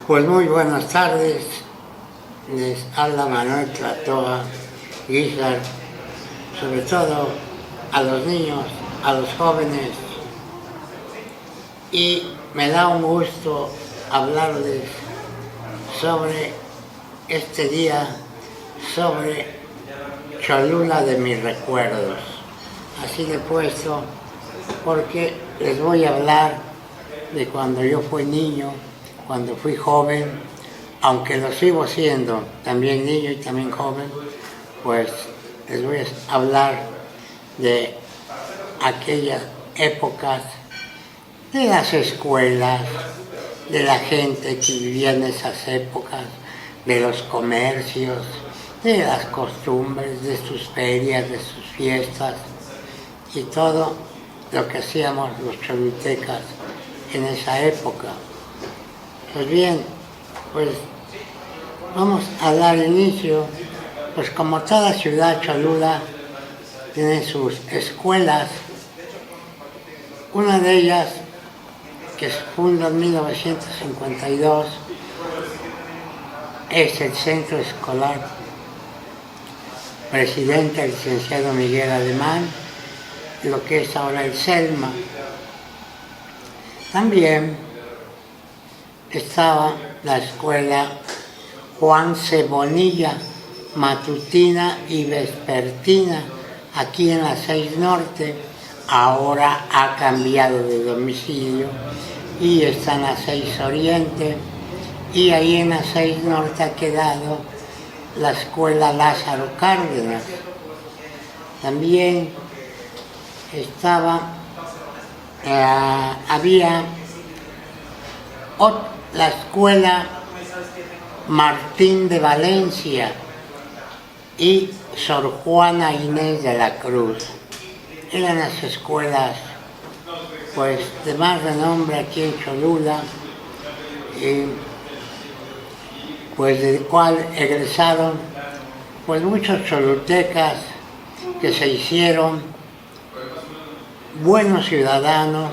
Pues muy buenas tardes, les habla Manuel Tlatoa Guizar, sobre todo a los niños, a los jóvenes, y me da un gusto hablarles sobre este día, sobre Cholula de mis recuerdos. Así le he puesto porque les voy a hablar de cuando yo fui niño, cuando fui joven, aunque lo sigo siendo, también niño y también joven, pues les voy a hablar de aquellas épocas, de las escuelas, de la gente que vivía en esas épocas, de los comercios, de las costumbres, de sus ferias, de sus fiestas y todo lo que hacíamos los cholutecas en esa época. Pues bien, pues vamos a dar inicio, pues como toda ciudad, Cholula tiene sus escuelas. Una de ellas, que se funda en 1952, es el Centro Escolar Presidente, el licenciado Miguel Alemán, lo que es ahora el CELMA. También estaba la escuela Juan C. Bonilla, matutina y vespertina, aquí en la 6 Norte. Ahora ha cambiado de domicilio y está en la 6 Oriente, y ahí en la 6 Norte ha quedado la escuela Lázaro Cárdenas. También estaba, había la escuela Martín de Valencia y Sor Juana Inés de la Cruz. Eran las escuelas pues de más renombre aquí en Cholula, pues del cual egresaron pues muchos cholutecas que se hicieron buenos ciudadanos,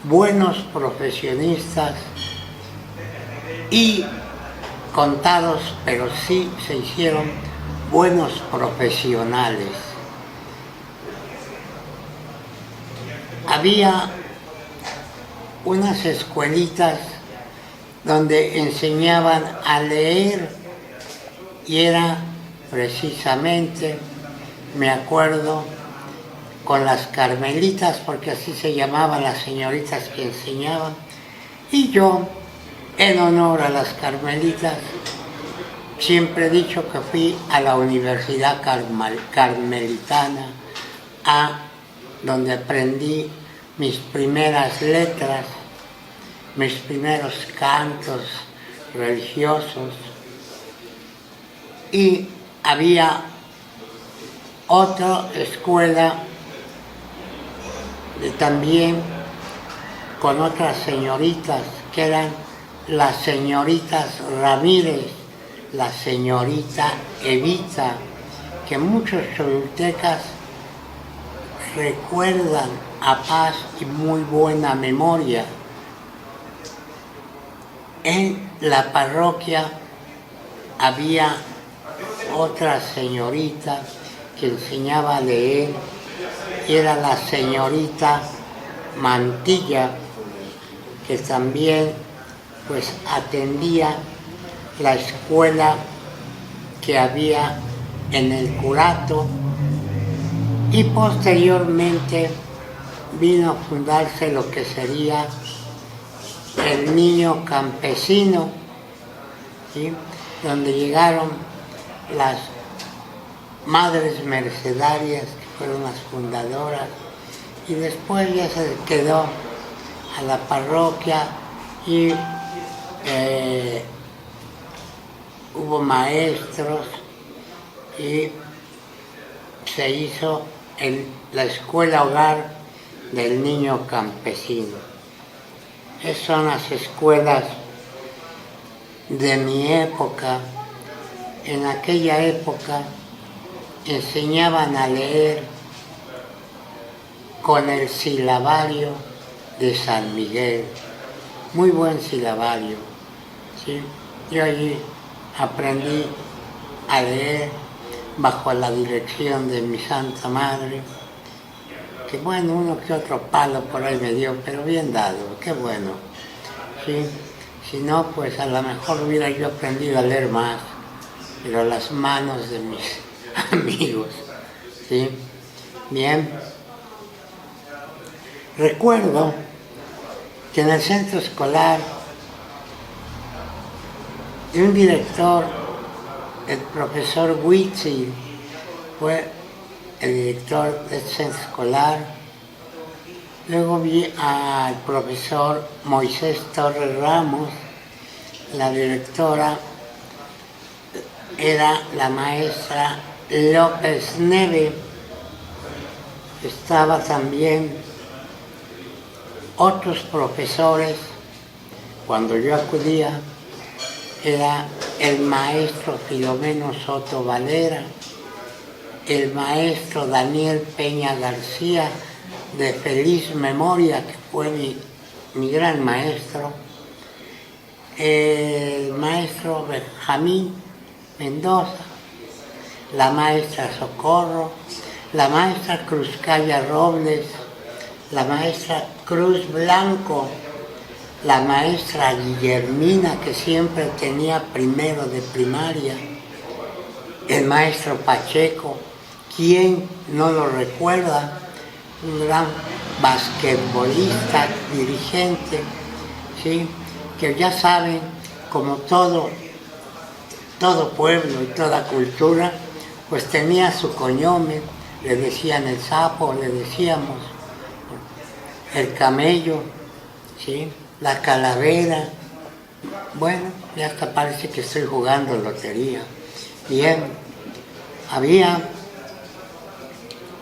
buenos profesionistas y contados, pero sí se hicieron buenos profesionales. Había unas escuelitas donde enseñaban a leer y era precisamente, me acuerdo, con las carmelitas, porque así se llamaban las señoritas que enseñaban, y yo, en honor a las carmelitas, siempre he dicho que fui a la Universidad Carmelitana, donde aprendí mis primeras letras, mis primeros cantos religiosos, y había otra escuela también con otras señoritas que eran las señoritas Ramírez, la señorita Evita, que muchos cholutecas recuerdan a paz y muy buena memoria. En la parroquia había otra señorita que enseñaba a leer, y era la señorita Mantilla, que también pues atendía la escuela que había en el curato, y posteriormente vino a fundarse lo que sería el Niño Campesino, ¿sí?, donde llegaron las Madres Mercedarias, que fueron las fundadoras, y después ya se quedó a la parroquia y hubo maestros y se hizo la escuela hogar del niño campesino. Esas son las escuelas de mi época. En aquella época enseñaban a leer con el silabario de San Miguel, muy buen silabario, ¿sí? Yo allí aprendí a leer bajo la dirección de mi Santa Madre, que bueno, uno que otro palo por ahí me dio, pero bien dado, qué bueno, ¿sí? Si no, pues a lo mejor hubiera yo aprendido a leer más, pero las manos de mis amigos, ¿sí? Bien. Recuerdo que en el centro escolar, un director, el profesor Huitzil, fue el director del centro escolar. Luego vi al profesor Moisés Torres Ramos, la directora era la maestra López Neve. Estaba también otros profesores. Cuando yo acudía era el maestro Filomeno Soto Valera, el maestro Daniel Peña García, de feliz memoria, que fue mi gran maestro, el maestro Benjamín Mendoza, la maestra Socorro, la maestra Cruzcaya Robles, la maestra Cruz Blanco, la maestra Guillermina, que siempre tenía primero de primaria, el maestro Pacheco, ¿quién no lo recuerda? Un gran basquetbolista, dirigente, ¿sí? Que ya saben, como todo pueblo y toda cultura, pues tenía su coñome, le decían el sapo, le decíamos el camello, ¿sí? La calavera. Bueno, ya hasta parece que estoy jugando lotería. Bien, había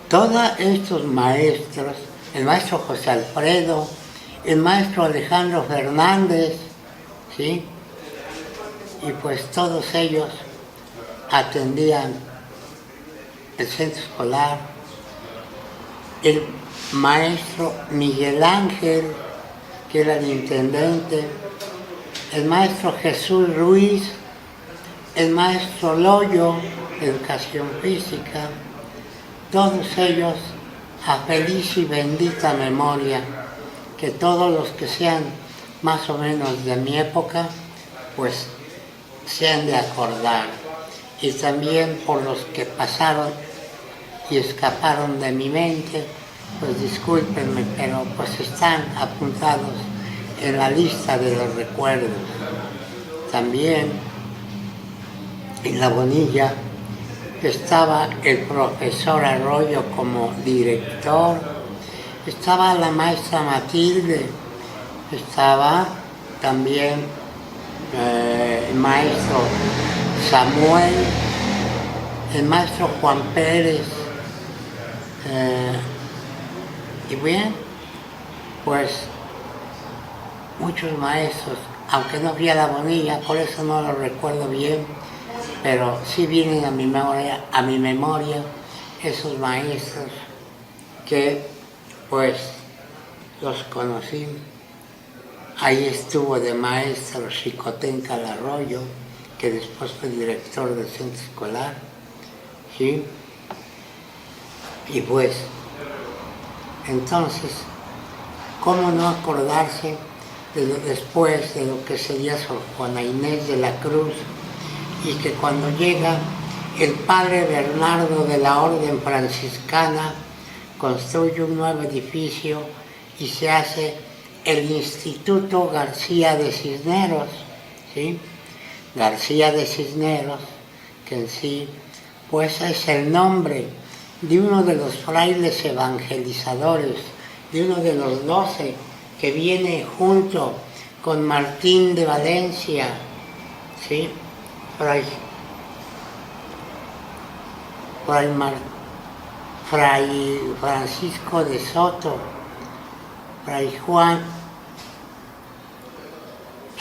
todos estos maestros, el maestro José Alfredo, el maestro Alejandro Fernández, ¿sí? Y pues todos ellos atendían el centro escolar. El maestro Miguel Ángel, que era el intendente, el maestro Jesús Ruiz, el maestro Loyo, educación física, todos ellos a feliz y bendita memoria, que todos los que sean más o menos de mi época, pues se han de acordar. Y también por los que pasaron y escaparon de mi mente, pues discúlpenme, pero pues están apuntados en la lista de los recuerdos. También en La Bonilla estaba el profesor Arroyo como director, estaba la maestra Matilde, estaba también el maestro Samuel, el maestro Juan Pérez, y bien, pues muchos maestros, aunque no fui a La Bonilla, por eso no lo recuerdo bien, pero sí vienen a mi memoria esos maestros que pues los conocí. Ahí estuvo de maestro Xicotenca Arroyo, que después fue director del centro escolar, ¿sí? Y pues, entonces, ¿cómo no acordarse después de lo que sería Sor Juana Inés de la Cruz, y que cuando llega el padre Bernardo de la Orden Franciscana construye un nuevo edificio y se hace el Instituto García de Cisneros, ¿sí? García de Cisneros, que en sí pues es el nombre de uno de los frailes evangelizadores, de uno de los 12 que viene junto con Martín de Valencia, ¿sí? Fray Francisco de Soto, Fray Juan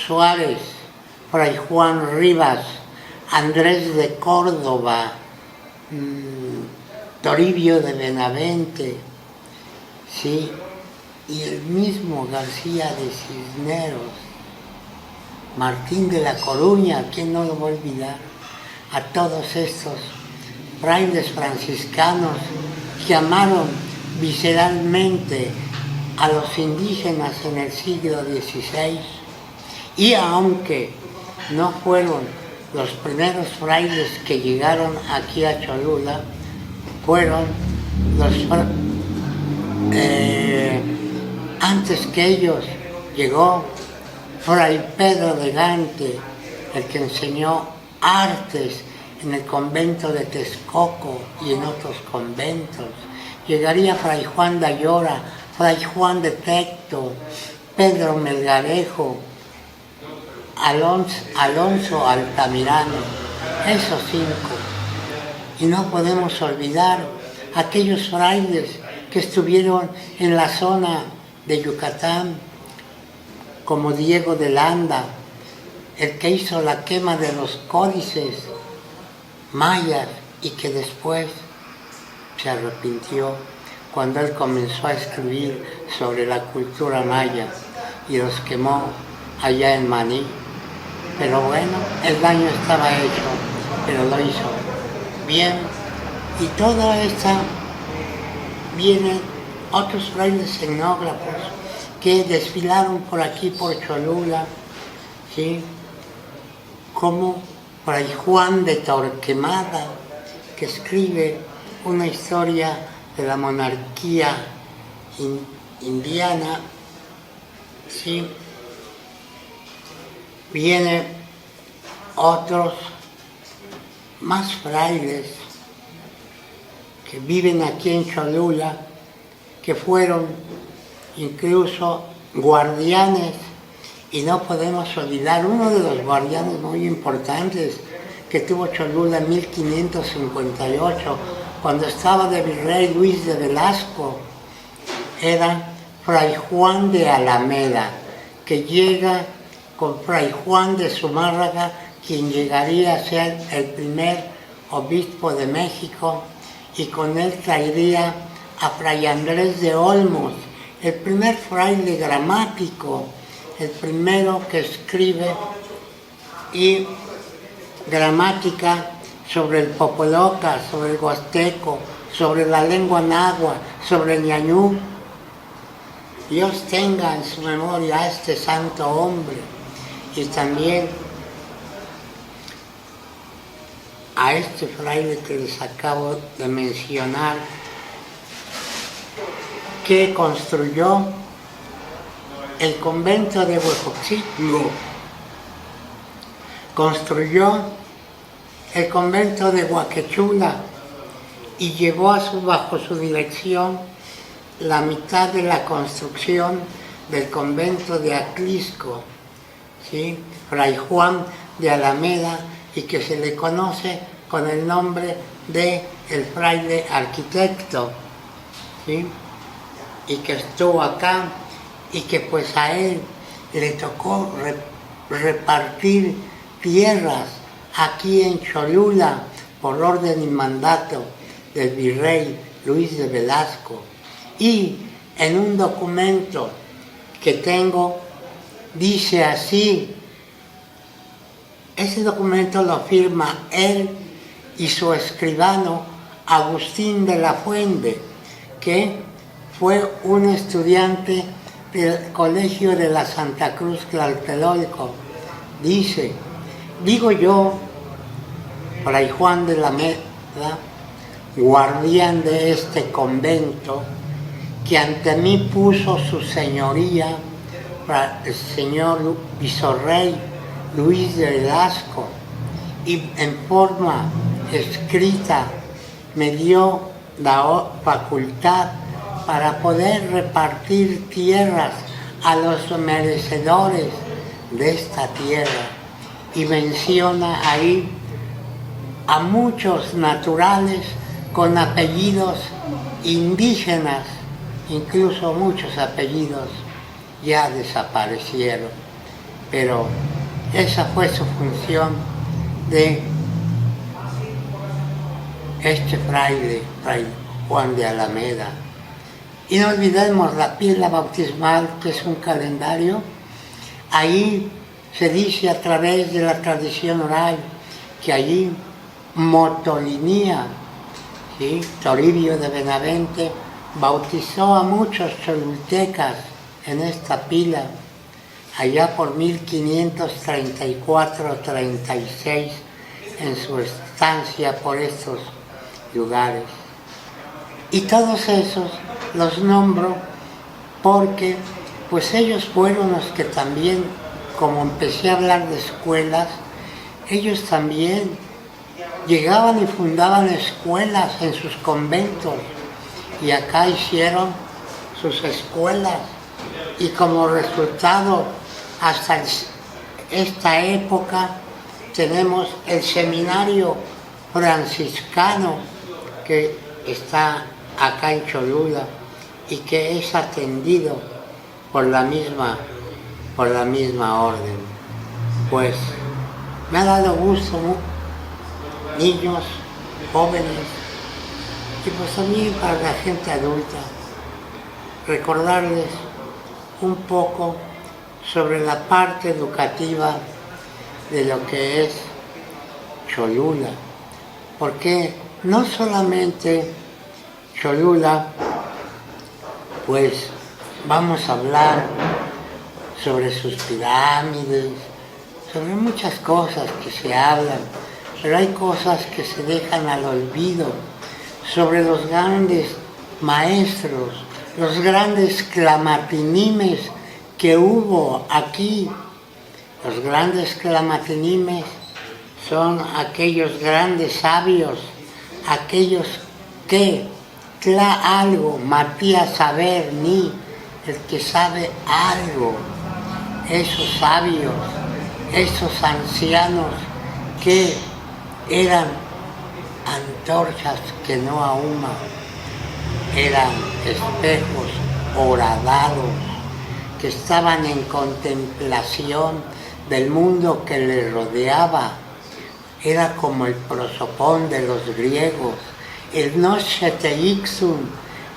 Suárez, Fray Juan Rivas, Andrés de Córdoba, Toribio de Benavente, ¿sí? Y el mismo García de Cisneros, Martín de la Coruña, ¿quién no lo va a olvidar? A todos estos frailes franciscanos que amaron visceralmente a los indígenas en el siglo XVI, y aunque no fueron los primeros frailes que llegaron aquí a Cholula, fueron los antes que ellos llegó Fray Pedro de Gante, el que enseñó artes en el convento de Texcoco y en otros conventos. Llegaría Fray Juan de Ayora, Fray Juan de Tecto, Pedro Melgarejo, Alonso Altamirano, esos 5. Y no podemos olvidar aquellos frailes que estuvieron en la zona de Yucatán, como Diego de Landa, el que hizo la quema de los códices mayas y que después se arrepintió cuando él comenzó a escribir sobre la cultura maya y los quemó allá en Maní. Pero bueno, el daño estaba hecho, pero lo hizo bien. Y toda esta vienen otros frailes etnógrafos que desfilaron por aquí, por Cholula, ¿sí? Como Fray Juan de Torquemada, que escribe una historia de la monarquía indiana, ¿sí? Vienen otros más frailes que viven aquí en Cholula, que fueron incluso guardianes, y no podemos olvidar uno de los guardianes muy importantes que tuvo Cholula en 1558, cuando estaba de virrey Luis de Velasco, era Fray Juan de Alameda, que llega con Fray Juan de Zumárraga, quien llegaría a ser el primer obispo de México, y con él traería a Fray Andrés de Olmos, el primer fraile gramático, el primero que escribe y gramática sobre el popoloca, sobre el huasteco, sobre la lengua náhuatl, sobre el ñañú. Dios tenga en su memoria a este santo hombre, y también a este fraile que les acabo de mencionar, que construyó el convento de Huejoxitl, construyó el convento de Huaquechula y llevó bajo su dirección la mitad de la construcción del convento de Atlisco, ¿sí? Fray Juan de Alameda, y que se le conoce con el nombre de el fraile arquitecto, ¿sí? Y que estuvo acá, y que pues a él le tocó repartir tierras aquí en Cholula por orden y mandato del virrey Luis de Velasco. Y en un documento que tengo dice así, ese documento lo firma él y su escribano Agustín de la Fuente, que fue un estudiante del Colegio de la Santa Cruz Tlatelolco. Dice, digo yo, Fray Juan de Alameda, guardián de este convento, que ante mí puso su señoría, el señor visorrey Luis de Velasco, y en forma escrita me dio la facultad para poder repartir tierras a los merecedores de esta tierra, y menciona ahí a muchos naturales con apellidos indígenas incluso muchos apellidos ya desaparecieron, pero esa fue su función de este fraile, Fray Juan de Alameda. Y no olvidemos la pila bautismal, que es un calendario. Ahí se dice a través de la tradición oral que allí Motolinía, ¿sí?, Toribio de Benavente, bautizó a muchos cholultecas en esta pila, allá por 1534-36, en su estancia por estos lugares. Y todos esos los nombro porque pues ellos fueron los que también, como empecé a hablar de escuelas, ellos también llegaban y fundaban escuelas en sus conventos, y acá hicieron sus escuelas, y como resultado hasta esta época tenemos el seminario franciscano que está acá en Cholula y que es atendido por la misma orden. Pues me ha dado gusto, niños, jóvenes, y pues también para la gente adulta, recordarles un poco sobre la parte educativa de lo que es Cholula, porque no solamente Cholula, pues vamos a hablar sobre sus pirámides, sobre muchas cosas que se hablan, pero hay cosas que se dejan al olvido, sobre los grandes maestros, los grandes clamatinimes que hubo aquí. Los grandes clamatinimes son aquellos grandes sabios, aquellos que algo, Matías saber ni, el que sabe algo, esos sabios, esos ancianos que eran antorchas que no ahuman, eran espejos horadados, que estaban en contemplación del mundo que les rodeaba. Era como el prosopón de los griegos, el noche te ixum,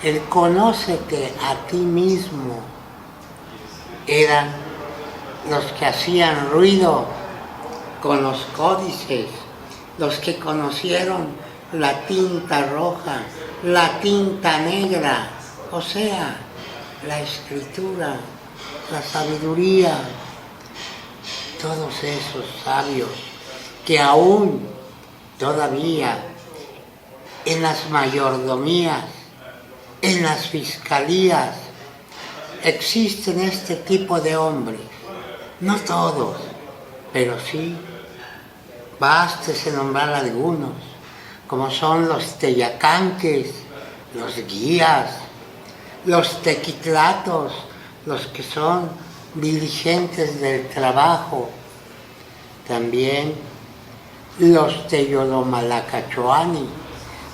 el conócete a ti mismo. Eran los que hacían ruido con los códices, los que conocieron la tinta roja, la tinta negra, o sea, la escritura, la sabiduría, todos esos sabios que aún todavía en las mayordomías, en las fiscalías, existen este tipo de hombres. No todos, pero sí, bástese nombrar algunos, como son los teyacanques, los guías, los tequitlatos, los que son diligentes del trabajo, también los teyolomalacachoani,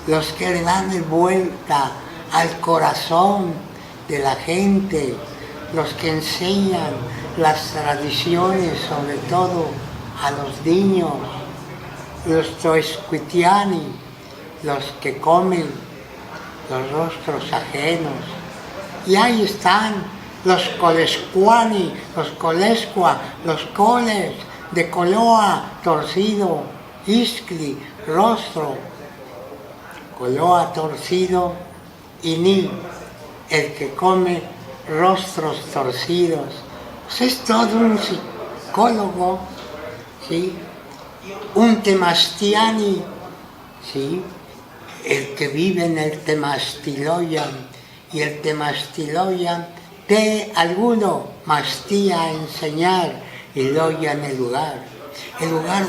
los que le dan vuelta al corazón de la gente, los que enseñan las tradiciones, sobre todo a los niños, los toescuitiani, los que comen los rostros ajenos. Y ahí están los colescuani, los colescua, los coles de coloa, torcido, iscli, rostro, coloa torcido, y ni, el que come rostros torcidos. Pues es todo un psicólogo, ¿sí? Un temastiani, ¿sí?, el que vive en el Temastiloyan, y el Temastiloyan de alguno mastía a enseñar y loyan el lugar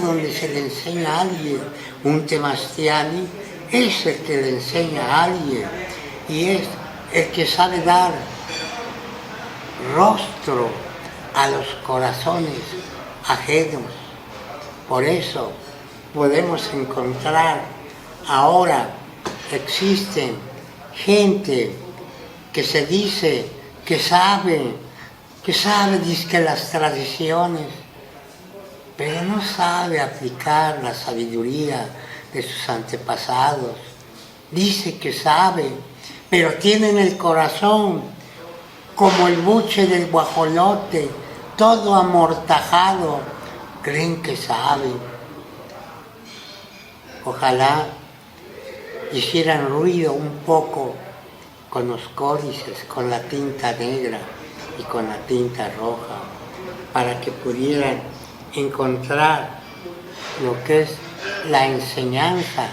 donde se le enseña a alguien. Un Temastiani es el que le enseña a alguien y es el que sabe dar rostro a los corazones ajenos. Por eso podemos encontrar ahora, existen gente que se dice que sabe dizque las tradiciones, pero no sabe aplicar la sabiduría de sus antepasados. Dice que sabe, pero tiene en el corazón como el buche del guajolote, todo amortajado. Creen que saben. Ojalá hicieran ruido un poco con los códices, con la tinta negra y con la tinta roja, para que pudieran encontrar lo que es la enseñanza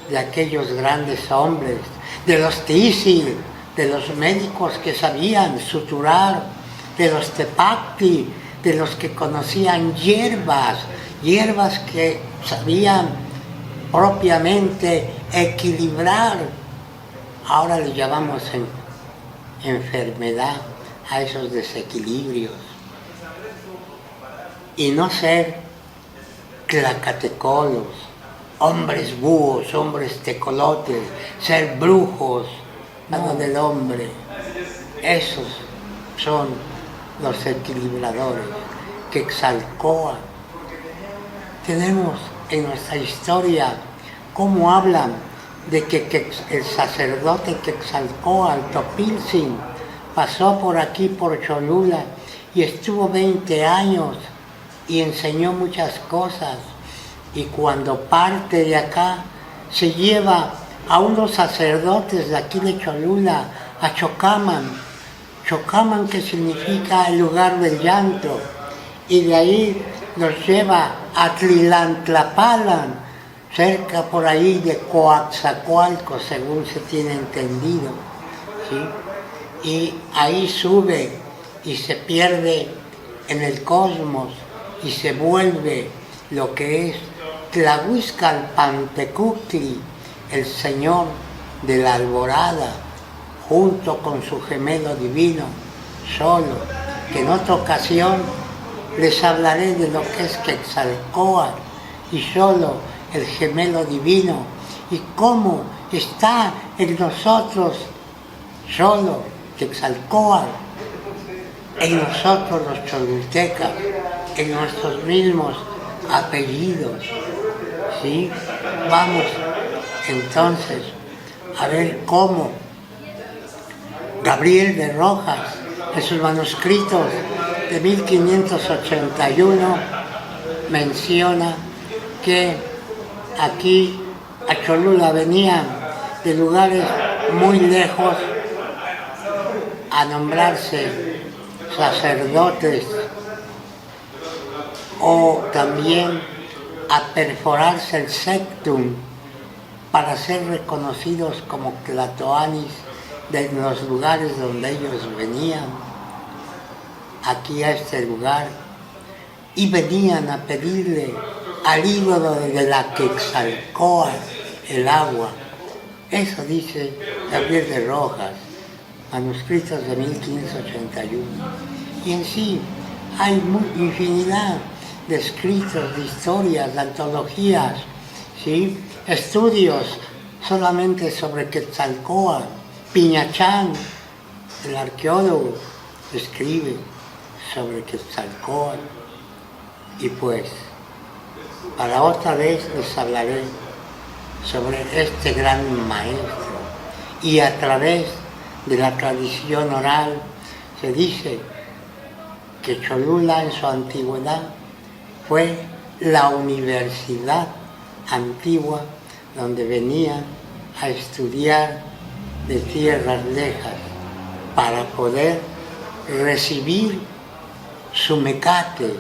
de aquellos grandes hombres, de los tísil, de los médicos que sabían suturar, de los tepacti, de los que conocían hierbas que sabían propiamente equilibrar. Ahora le llamamos enfermedad a esos desequilibrios. Y no ser tlacatecolos, hombres búhos, hombres tecolotes, ser brujos, mano del hombre. Esos son los equilibradores, Quetzalcóatl. Tenemos en nuestra historia cómo hablan de que el sacerdote Quetzalcóatl, Topiltzin, pasó por aquí, por Cholula, y estuvo 20 años y enseñó muchas cosas. Y cuando parte de acá, se lleva a unos sacerdotes de aquí de Cholula, a Chocaman, que significa el lugar del llanto, y de ahí los lleva a Tlilantlapalan, cerca por ahí de Coatzacoalcos, según se tiene entendido, ¿sí? Y ahí sube y se pierde en el cosmos y se vuelve lo que es Tlahuizcalpantecuhtli, el Señor de la Alborada, junto con su gemelo divino, Xolo, que en otra ocasión les hablaré de lo que es Quetzalcóatl y Xolo, el gemelo divino, y cómo está en nosotros Xolo, Quetzalcóatl, en nosotros los cholultecas, en nuestros mismos apellidos, ¿sí? Vamos entonces a ver cómo Gabriel de Rojas, en sus manuscritos de 1581, menciona que aquí a Cholula venían de lugares muy lejos a nombrarse sacerdotes o también a perforarse el septum para ser reconocidos como tlatoanis de los lugares donde ellos venían, aquí a este lugar, y venían a pedirle al ídolo de la Quetzalcóatl el agua. Eso dice Gabriel de Rojas, manuscritos de 1581. Y en sí hay infinidad de escritos, de historias, de antologías, ¿sí? Estudios solamente sobre Quetzalcóatl. Piñachán, el arqueólogo, escribe sobre Quetzalcóatl. Y pues, para otra vez les hablaré sobre este gran maestro. Y a través de la tradición oral se dice que Cholula en su antigüedad fue la universidad antigua donde venían a estudiar de tierras lejas para poder recibir su mecate.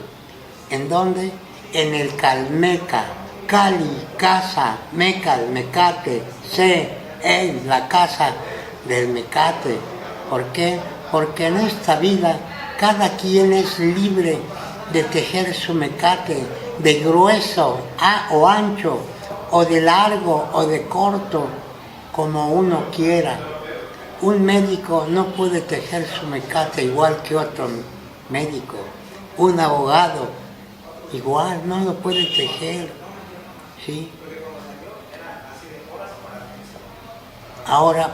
¿En dónde? En el Calmeca, Cali, casa, Meca, el mecate, la casa del mecate. ¿Por qué? Porque en esta vida cada quien es libre de tejer su mecate de grueso o ancho, o de largo o de corto, como uno quiera. Un médico no puede tejer su mecate igual que otro médico. Un abogado igual no lo puede tejer, ¿sí? Ahora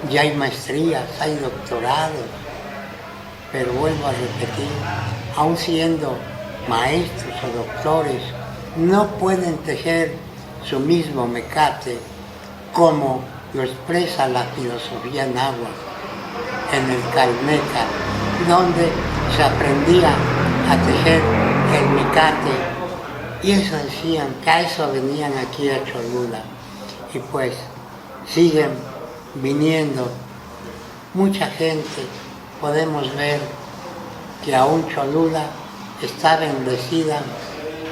ya hay maestrías, hay doctorados, pero vuelvo a repetir, aun siendo maestros o doctores, no pueden tejer su mismo mecate como lo expresa la filosofía náhuatl en el Calmeca, donde se aprendía a tejer el mecate, y eso decían, que a eso venían aquí a Cholula, y pues siguen viniendo mucha gente. Podemos ver que aún Cholula está bendecida,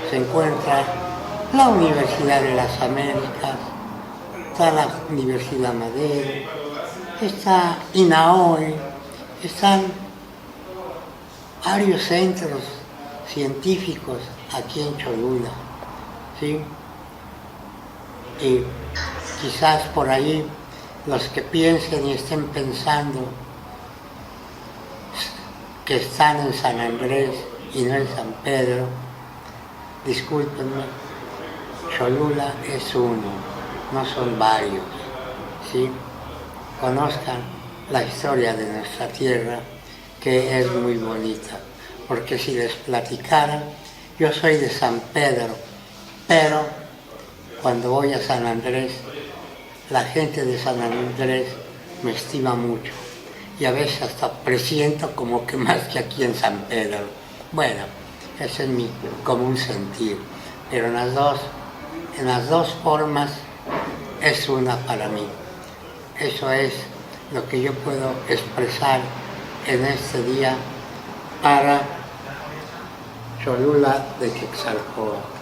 se encuentra la Universidad de las Américas, está la Universidad Madero, está INAOE, están varios centros científicos aquí en Cholula, ¿sí? Y quizás por ahí los que piensen y estén pensando que están en San Andrés y no en San Pedro, discúlpenme, Cholula es uno, no son varios, ¿sí? Conozcan la historia de nuestra tierra, que es muy bonita, porque si les platicaran, yo soy de San Pedro, pero cuando voy a San Andrés, la gente de San Andrés me estima mucho, y a veces hasta presiento como que más que aquí en San Pedro. Bueno, ese es mi común sentir, pero en las dos formas es una para mí. Eso es lo que yo puedo expresar en este día para Cholula de Quetzalcóatl.